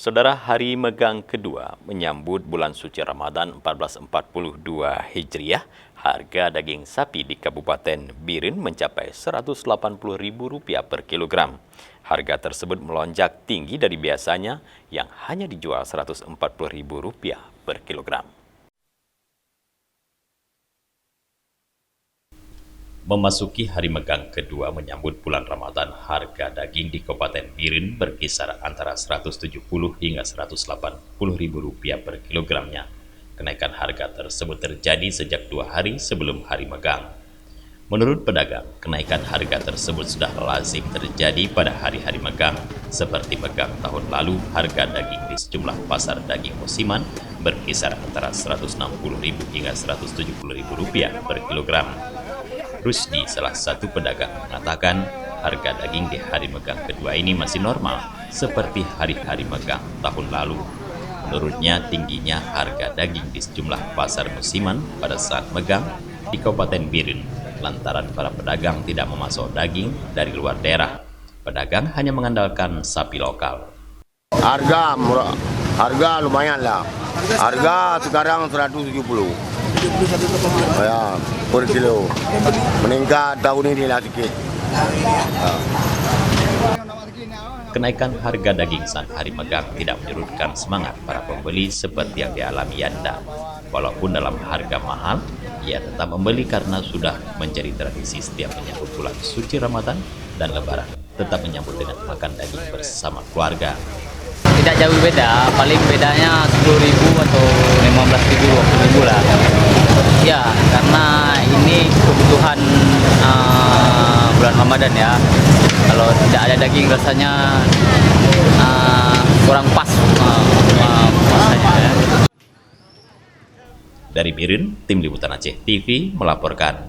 Saudara, hari megang kedua menyambut bulan suci Ramadan 1442 Hijriah, harga daging sapi di Kabupaten Biren mencapai Rp180.000 per kilogram. Harga tersebut melonjak tinggi dari biasanya yang hanya dijual Rp140.000 per kilogram. Memasuki hari megang kedua menyambut bulan Ramadan, harga daging di Kabupaten Biren berkisar antara Rp170 hingga Rp180.000 per kilogramnya. Kenaikan harga tersebut terjadi sejak 2 hari sebelum hari megang. Menurut pedagang, kenaikan harga tersebut sudah lazim terjadi pada hari-hari megang. Seperti megang tahun lalu, harga daging di sejumlah pasar daging musiman berkisar antara Rp160.000 hingga Rp170.000 per kilogram. Rusdi, salah satu pedagang, mengatakan harga daging di hari megang kedua ini masih normal seperti hari-hari megang tahun lalu. Menurutnya, tingginya harga daging di sejumlah pasar musiman pada saat megang di Kabupaten Biren lantaran para pedagang tidak memasok daging dari luar daerah. Pedagang hanya mengandalkan sapi lokal. Harga murah, harga lumayan lah. Harga sekarang 170. Ya, per kilo. Meningkat tahun ini lah sedikit. Kenaikan harga daging saat hari megang tidak menyurutkan semangat para pembeli seperti yang dialami Yanda. Walaupun dalam harga mahal, ia tetap membeli karena sudah menjadi tradisi setiap menyambut bulan suci Ramadan dan Lebaran, tetap menyambut dengan makan daging bersama keluarga. Tidak jauh beda, paling bedanya 10.000 atau 15.000, 20.000 lah. Ya, karena ini kebutuhan bulan Ramadan ya. Kalau tidak ada daging rasanya kurang pas rasanya ya. Dari Biren, Tim Liputan Aceh TV melaporkan.